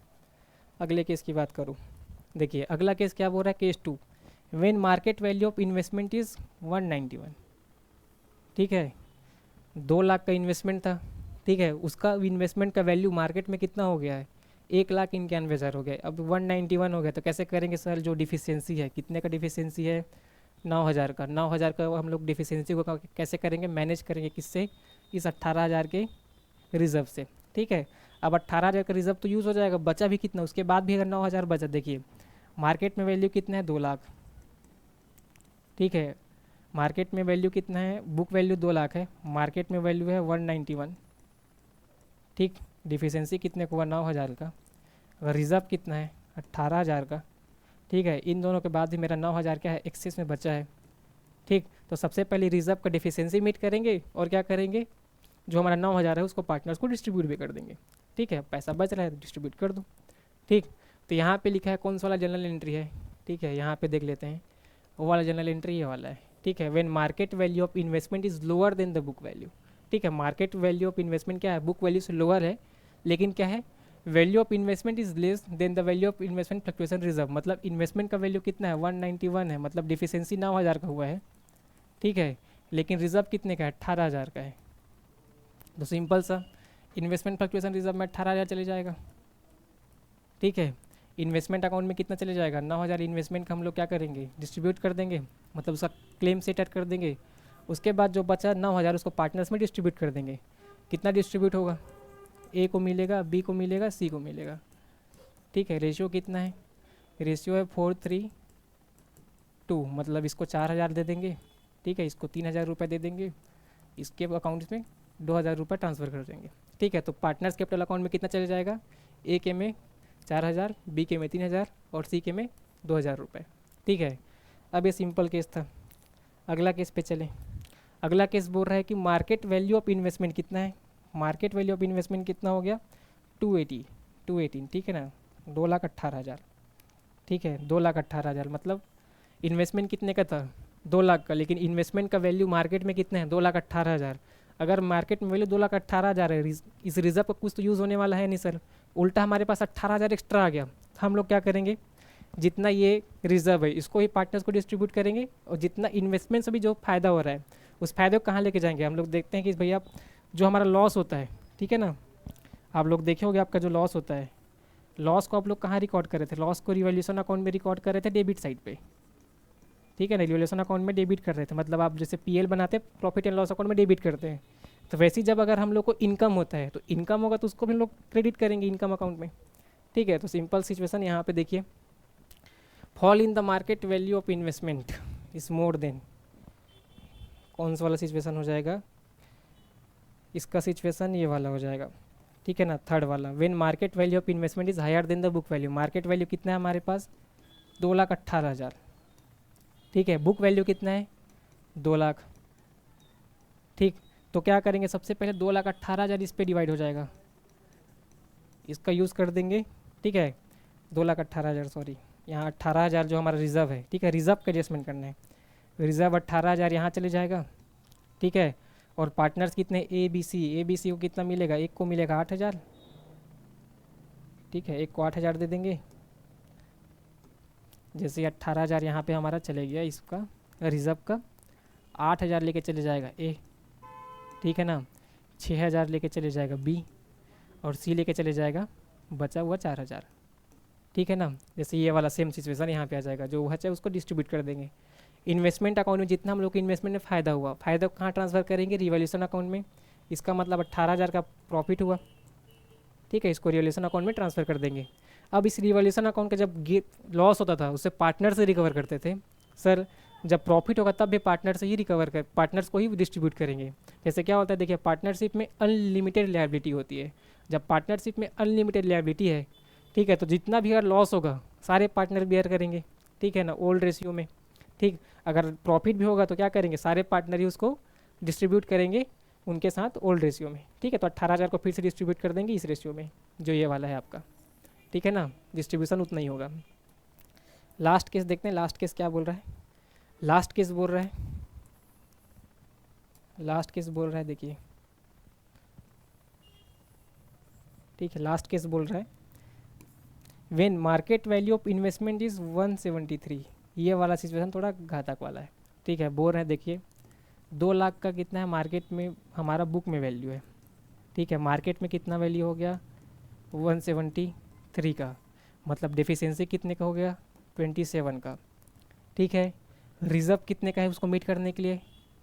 अगले केस की बात करूँ, देखिए अगला केस क्या बोल रहा है, case 2, when market value of investment is 191। ठीक है, 2 लाख का इन्वेस्टमेंट था, ठीक है, उसका इन्वेस्टमेंट का वैल्यू मार्केट में कितना हो गया है, 1,91,000 हो गया, अब 191 हो गया। तो कैसे करेंगे सर, जो डिफिशियंसी है, कितने का डिफिशियंसी है, 9,000 का। 9,000 का हम लोग डिफिशियंसी को कैसे करेंगे, मैनेज करेंगे किससे, इस 18,000 के रिज़र्व से। ठीक है, अब 18,000 का रिज़र्व तो यूज़ हो जाएगा, बचा भी कितना, उसके बाद भी अगर 9,000 बचा, देखिए मार्केट में वैल्यू कितना है, 2,00,000। ठीक है, मार्केट में वैल्यू कितना है, बुक वैल्यू 2,00,000 है, मार्केट में वैल्यू है 191। ठीक, डिफिशियंसी कितने को हुआ, 9,000 का, अगर रिज़र्व कितना है, 18,000 का। ठीक है, इन दोनों के बाद भी मेरा 9,000 क्या है, एक्सेस में बचा है। ठीक, तो सबसे पहले रिज़र्व का डिफिशियंसी मीट करेंगे और क्या करेंगे, जो हमारा 9,000 है उसको पार्टनर्स को डिस्ट्रीब्यूट भी कर देंगे। ठीक है, पैसा बच रहा है तो डिस्ट्रीब्यूट कर दो। ठीक, तो यहाँ पे लिखा है कौन सा वाला जनरल एंट्री है। ठीक है, यहाँ पे देख लेते हैं, वो वाला जनरल एंट्री ये वाला है। ठीक है, when market value of investment is lower than the book value. ठीक है, मार्केट वैल्यू ऑफ इन्वेस्टमेंट क्या है, बुक वैल्यू से लोअर है, लेकिन क्या है, value of investment is less than the value of investment fluctuation reserve. मतलब इन्वेस्टमेंट का वैल्यू कितना है, 191 है, मतलब डिफिशियंसी 9,000 का हुआ है। ठीक है, लेकिन रिजर्व कितने का है, 18,000 का है। तो सिंपल सा इन्वेस्टमेंट फ्लक्चुएशन रिजर्व में 18,000 चले जाएगा। ठीक है, इन्वेस्टमेंट अकाउंट में कितना चले जाएगा, 9,000 इन्वेस्टमेंट का हम लोग क्या करेंगे, डिस्ट्रीब्यूट कर देंगे, मतलब उसका क्लेम सेटल कर देंगे। उसके बाद जो बचा 9,000 उसको पार्टनर्स में डिस्ट्रीब्यूट कर देंगे। कितना डिस्ट्रीब्यूट होगा, ए को मिलेगा, बी को मिलेगा, सी को मिलेगा। ठीक है, रेशियो कितना है, रेशियो है 4:3:2, मतलब इसको 4,000 दे देंगे। ठीक है, इसको 3,000 रुपये दे देंगे, इसके अकाउंट्स में 2,000 रुपये ट्रांसफ़र कर देंगे। ठीक है, तो पार्टनर्स कैपिटल अकाउंट में कितना चले जाएगा, ए के में 4,000, बी के में 3,000 और सी के में 2,000 रुपये। ठीक है, अब ये सिंपल केस था। अगला केस पे चलें। अगला केस बोल रहा है कि मार्केट वैल्यू ऑफ इन्वेस्टमेंट कितना है, मार्केट वैल्यू ऑफ इन्वेस्टमेंट कितना हो गया, 218। ठीक है ना, 2,18,000। ठीक है, 2,18,000, मतलब इन्वेस्टमेंट कितने का था, 2,00,000 का, लेकिन इन्वेस्टमेंट का वैल्यू मार्केट में कितना है, 2,18,000। अगर मार्केट में वैल्यू 2,18,000 है, इस रिजर्व का कुछ तो यूज़ होने वाला है नहीं सर, उल्टा हमारे पास 18,000 एक्स्ट्रा आ गया। तो हम लोग क्या करेंगे, जितना ये रिजर्व है इसको ही पार्टनर्स को डिस्ट्रीब्यूट करेंगे, और जितना इन्वेस्टमेंट से भी जो फ़ायदा हो रहा है उस फायदे को कहाँ लेके जाएंगे, हम लोग देखते हैं कि भैया जो हमारा लॉस होता है, ठीक है ना, आप लोग देखे होंगे आपका जो लॉस होता है, लॉस को आप लोग कहाँ रिकॉर्ड कर रहे थे, लॉस को रिवैल्यूएशन अकाउंट में रिकॉर्ड कर रहे थे, डेबिट साइड पे। ठीक है ना, रिवैल्यूएशन अकाउंट में डेबिट कर रहे थे, मतलब आप जैसे पीएल बनाते हैं, प्रॉफिट एंड लॉस अकाउंट में डेबिट करते हैं। तो वैसे ही जब अगर हम लोग को इनकम होता है तो इनकम होगा तो उसको भी हम लोग क्रेडिट करेंगे इनकम अकाउंट में। ठीक है, तो सिंपल सिचुएशन यहाँ पे देखिए, fall in the market value of investment is more than, कौन सा वाला सिचुएशन हो जाएगा, इसका सिचुएशन ये वाला हो जाएगा। ठीक है ना, थर्ड वाला, when market value of investment is higher than the book value. Market value कितना है हमारे पास, 2,18,000। ठीक है, बुक वैल्यू कितना है, 2,00,000। ठीक, तो क्या करेंगे, सबसे पहले 2,18,000 इस पर डिवाइड हो जाएगा, इसका यूज़ कर देंगे। ठीक है, 2,18,000, सॉरी यहाँ 18,000 जो हमारा रिज़र्व है। ठीक है, रिज़र्व का एडजस्टमेंट करना है, रिज़र्व 18,000 यहाँ चले जाएगा। ठीक है, और पार्टनर्स कितने, ए बी सी को कितना मिलेगा, एक को मिलेगा 8,000। ठीक है, एक को 8,000 दे देंगे, जैसे 18,000 यहाँ पे हमारा चले गया, इसका रिज़र्व का 8,000 लेके चले जाएगा ए। ठीक है ना, 6,000 लेके चले जाएगा बी, और सी लेके चले जाएगा बचा हुआ 4,000। ठीक है ना, जैसे ये वाला सेम सिचुएशन यहाँ पे आ जाएगा, जो बचा है उसको डिस्ट्रीब्यूट कर देंगे। इन्वेस्टमेंट अकाउंट में जितना हम लोग को इन्वेस्टमेंट में फ़ायदा हुआ, फ़ायदा कहाँ ट्रांसफ़र करेंगे, रिवैल्यूएशन अकाउंट में। इसका मतलब 18,000 का प्रॉफिट हुआ। ठीक है, इसको रिवैल्यूएशन अकाउंट में ट्रांसफ़र कर देंगे। अब इस रिवैल्यूएशन अकाउंट का जब लॉस होता था उससे पार्टनर से रिकवर करते थे सर, जब प्रॉफिट होगा तब भी पार्टनर से ही रिकवर कर, पार्टनर्स को ही डिस्ट्रीब्यूट करेंगे। जैसे क्या होता है, देखिए पार्टनरशिप में अनलिमिटेड लायबिलिटी होती है। जब पार्टनरशिप में अनलिमिटेड लायबिलिटी है, ठीक है, तो जितना भी अगर लॉस होगा सारे पार्टनर बेयर करेंगे। ठीक है ना, ओल्ड रेशियो में। ठीक, अगर प्रॉफिट भी होगा तो क्या करेंगे, सारे पार्टनर ही उसको डिस्ट्रीब्यूट करेंगे उनके साथ ओल्ड रेशियो में। ठीक है, तो 18,000 को फिर से डिस्ट्रीब्यूट कर देंगे इस रेशियो में जो ये वाला है आपका। ठीक है ना, डिस्ट्रीब्यूशन उतना ही होगा। लास्ट केस देखते हैं, लास्ट केस क्या बोल रहा है। लास्ट केस बोल रहा है, लास्ट केस बोल रहा है, देखिए। ठीक है, लास्ट केस बोल रहा है, when market value of investment is 173। ये वाला सिचुएशन थोड़ा घातक वाला है। ठीक है, बोल रहे हैं, देखिए 2,00,000 का कितना है मार्केट में, हमारा बुक में वैल्यू है। ठीक है, मार्केट में कितना वैल्यू हो गया 173 का, मतलब डिफिशियंसी कितने का हो गया 27 का। ठीक है, रिज़र्व कितने का है उसको मीट करने के लिए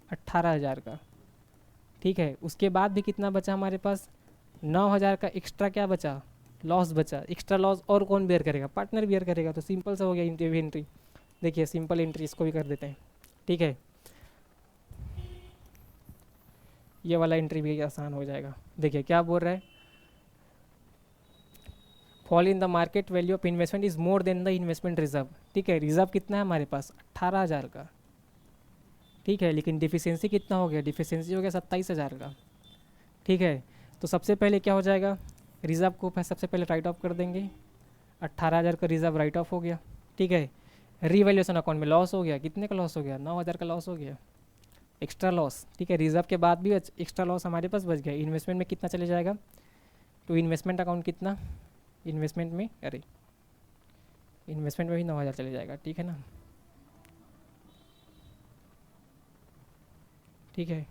18,000 का। ठीक है, उसके बाद भी कितना बचा हमारे पास 9,000 का एक्स्ट्रा क्या बचा, लॉस बचा। एक्स्ट्रा लॉस और कौन बेयर करेगा, पार्टनर बेयर करेगा। तो सिंपल सा हो गया एंट्री। देखिए सिंपल एंट्री इसको भी कर देते हैं। ठीक है, ये वाला एंट्री भी आसान हो जाएगा। देखिए क्या बोल रहा है, fall in the market value of investment is more than the investment reserve. ठीक है, रिजर्व कितना है हमारे पास 18,000 का। ठीक है, लेकिन डिफिशियंसी कितना हो गया, डिफिशियंसी हो गया 27,000 का। ठीक है, तो सबसे पहले क्या हो जाएगा, रिजर्व को सबसे पहले राइट ऑफ कर देंगे। 18,000 का रिजर्व राइट ऑफ हो गया। ठीक है, रीवैल्यूएशन अकाउंट में लॉस हो गया, कितने का लॉस हो गया 9,000 का लॉस हो गया, एक्स्ट्रा लॉस। ठीक है, रिजर्व के बाद भी एक्स्ट्रा लॉस हमारे पास बच गया। इन्वेस्टमेंट में कितना चले जाएगा, तो इन्वेस्टमेंट अकाउंट कितना, इन्वेस्टमेंट में इन्वेस्टमेंट में भी 9,000 चले जाएगा। ठीक है ना, ठीक है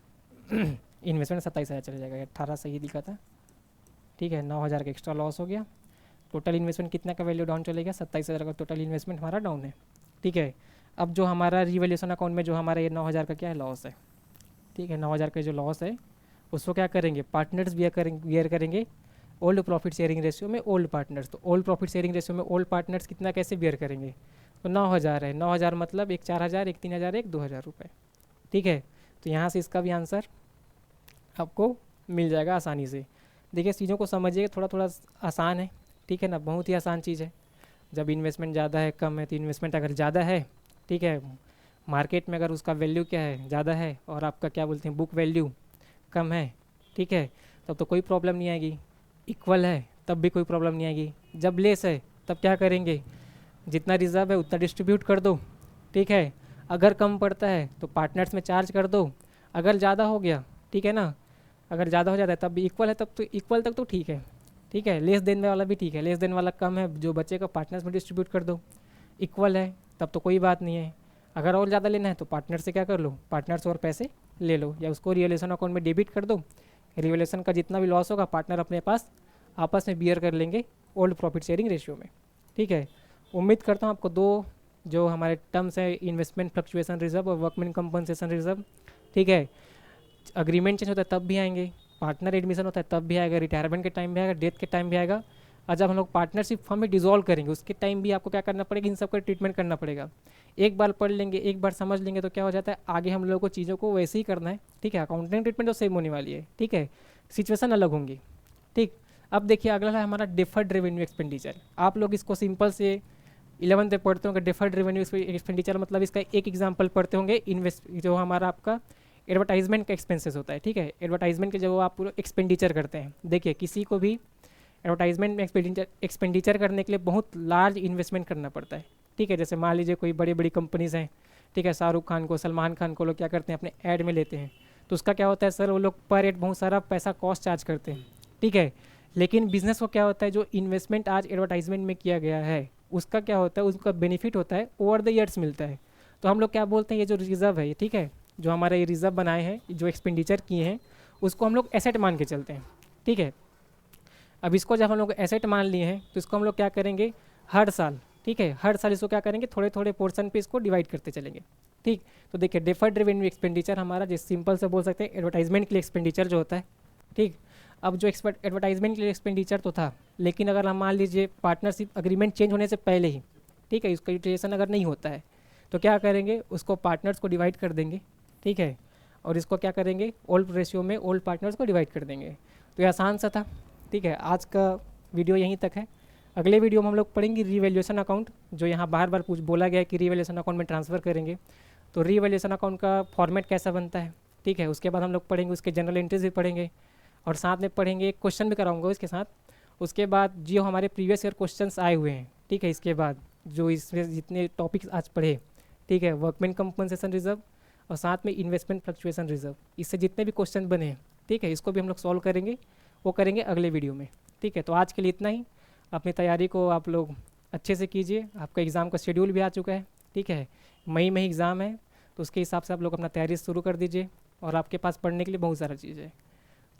इन्वेस्टमेंट 27,000 चले जाएगा, 18 सही लिखा था। ठीक है, 9,000 का एक्स्ट्रा लॉस हो गया। टोटल इन्वेस्टमेंट कितना का वैल्यू डाउन चलेगा 27,000 का टोटल इन्वेस्टमेंट हमारा डाउन है। ठीक है, अब जो हमारा रिवैल्यूएशन अकाउंट में जो हमारा ये 9,000 का क्या है लॉस है। ठीक है, 9,000 का जो लॉस है उसको क्या करेंगे, पार्टनर्स बियर करेंगे ओल्ड प्रॉफिट शेयरिंग रेशियो में ओल्ड पार्टनर्स। तो ओल्ड प्रॉफिट शेयरिंग रेशियो में ओल्ड पार्टनर्स कितना कैसे बियर करेंगे, तो 9,000 है, 9,000 मतलब एक 4,000 एक 3,000 एक 2,000 रुपये। ठीक है, तो यहाँ से इसका भी आंसर आपको मिल जाएगा आसानी से। देखिए चीज़ों को समझिए, थोड़ा थोड़ा आसान है। ठीक है ना, बहुत ही आसान चीज़ है। जब इन्वेस्टमेंट ज़्यादा है कम है, तो इन्वेस्टमेंट अगर ज़्यादा है, ठीक है, मार्केट में अगर उसका वैल्यू क्या है ज़्यादा है और आपका क्या बोलते हैं बुक वैल्यू कम है, ठीक है, तब तो कोई प्रॉब्लम नहीं आएगी। इक्वल है तब भी कोई प्रॉब्लम नहीं आएगी। जब लेस है तब क्या करेंगे, जितना रिजर्व है उतना डिस्ट्रीब्यूट कर दो। ठीक है, अगर कम पड़ता है तो पार्टनर्स में चार्ज कर दो। अगर ज़्यादा हो गया, ठीक है ना, अगर ज़्यादा हो जाता है तब भी इक्वल है, तब तो इक्वल तक तो ठीक है। ठीक है, लेस देन वाला भी ठीक है, लेस देन वाला कम है, जो बचेगा पार्टनर्स में डिस्ट्रीब्यूट कर दो। इक्वल है तब तो कोई बात नहीं है। अगर और ज़्यादा लेना है तो पार्टनर से क्या कर लो, पार्टनर से और पैसे ले लो, या उसको रिवैल्यूएशन अकाउंट में डेबिट कर दो। रिवैल्यूएशन का जितना भी लॉस होगा पार्टनर अपने पास आपस में बियर कर लेंगे ओल्ड प्रॉफिट शेयरिंग रेशियो में। ठीक है, उम्मीद करता हूँ आपको दो जो हमारे टर्म्स है, इन्वेस्टमेंट फ्लक्चुएशन रिजर्व और वर्कमैन कंपनसेशन रिजर्व, ठीक है, अग्रीमेंट चेंज होता है तब भी आएंगे, पार्टनर एडमिशन होता है तब भी आएगा, रिटायरमेंट के टाइम भी आएगा, डेथ के टाइम भी आएगा, और जब हम लोग पार्टनरशिप फर्म में डिजोल्व करेंगे उसके टाइम भी आपको क्या करना पड़ेगा, इन सब का ट्रीटमेंट करना पड़ेगा। एक बार पढ़ लेंगे, एक बार समझ लेंगे तो क्या हो जाता है, आगे हम लोगों को चीज़ों को वैसे ही करना है। ठीक है, अकाउंटिंग ट्रीटमेंट तो सेम होने वाली है। ठीक है, सिचुएशन अलग होंगी। ठीक, अब देखिए अगला है हमारा डिफर्ड रेवेन्यू एक्सपेंडिचर। आप लोग इसको सिंपल से 11th में पढ़ते होंगे। डिफर्ड रेवेन्यू एक्सपेंडिचर मतलब इसका एक एग्जाम्पल पढ़ते होंगे, इन्वेस्ट जो हमारा आपका एडवर्टाइजमेंट का एक्सपेंसेस होता है। ठीक है, एडवर्टाइजमेंट के जब आप पूरा एक्सपेंडिचर करते हैं, देखिए किसी को भी एडवर्टाइजमेंट में एक्सपेंडिचर करने के लिए बहुत लार्ज इन्वेस्टमेंट करना पड़ता है। ठीक है, जैसे मान लीजिए कोई बड़ी बड़ी कंपनीज़ हैं, ठीक है, शाहरुख खान को सलमान खान को लोग क्या करते हैं अपने ऐड में लेते हैं, तो उसका क्या होता है सर, वो लोग पर एड बहुत सारा पैसा कॉस्ट चार्ज करते हैं। ठीक है, लेकिन बिजनेस को क्या होता है, जो इन्वेस्टमेंट आज एडवर्टाइजमेंट में किया गया है उसका क्या होता है, उसका बेनिफिट होता है ओवर द ईयर्स मिलता है। तो हम लोग क्या बोलते हैं, ये जो रिजर्व है, ठीक है, जो हमारे ये रिजर्व बनाए हैं, जो एक्सपेंडिचर किए हैं, उसको हम लोग एसेट मान के चलते हैं। ठीक है, अब इसको जब हम लोग एसेट मान लिए हैं तो इसको हम लोग क्या करेंगे हर साल, ठीक है, हर साल इसको क्या करेंगे, थोड़े थोड़े पोर्शन पे इसको डिवाइड करते चलेंगे। ठीक, तो देखिए डिफर्ड रेवेन्यू एक्सपेंडिचर हमारा जिस सिंपल से बोल सकते हैं एडवर्टाइजमेंट के लिए एक्सपेंडिचर जो होता है। ठीक, अब जो एडवर्टाइजमेंट के लिए एक्सपेंडिचर तो था, लेकिन अगर हम मान लीजिए पार्टनरशिप अग्रीमेंट चेंज होने से पहले ही, ठीक है, इसका यूटिलाइजेशन अगर नहीं होता है तो क्या करेंगे, उसको पार्टनर्स को डिवाइड कर देंगे। ठीक है, और इसको क्या करेंगे ओल्ड रेशियो में ओल्ड पार्टनर्स को डिवाइड कर देंगे। तो ये आसान सा था। ठीक है, आज का वीडियो यहीं तक है। अगले वीडियो में हम लोग पढ़ेंगे रीवैल्यूएशन अकाउंट, जो यहाँ बार बार बोला गया है कि रीवैल्यूएशन अकाउंट में ट्रांसफ़र करेंगे, तो रीवैल्यूएशन अकाउंट का फॉर्मेट कैसा बनता है। ठीक है, उसके बाद हम लोग पढ़ेंगे उसके जनरल एंट्रीज भी पढ़ेंगे, और साथ में पढ़ेंगे एक क्वेश्चन भी कराऊंगा इसके साथ। उसके बाद जो हमारे प्रीवियस ईयर क्वेश्चंस आए हुए हैं, ठीक है, इसके बाद जो इसमें जितने टॉपिक्स आज पढ़े, ठीक है, वर्कमैन कंपनसेशन रिजर्व और साथ में इन्वेस्टमेंट फ्लक्चुएशन रिजर्व, इससे जितने भी क्वेश्चन बने हैं, ठीक है, इसको भी हम लोग सॉल्व करेंगे, वो करेंगे अगले वीडियो में। ठीक है, तो आज के लिए इतना ही। अपनी तैयारी को आप लोग अच्छे से कीजिए। आपका एग्ज़ाम का शेड्यूल भी आ चुका है। ठीक है, मई में एग्ज़ाम है, तो उसके हिसाब से आप लोग अपना तैयारी शुरू कर दीजिए, और आपके पास पढ़ने के लिए बहुत सारा चीज़ है।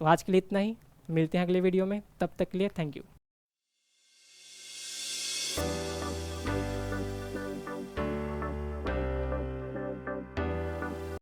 तो आज के लिए इतना ही। मिलते हैं अगले वीडियो में, तब तक के लिए थैंक यू।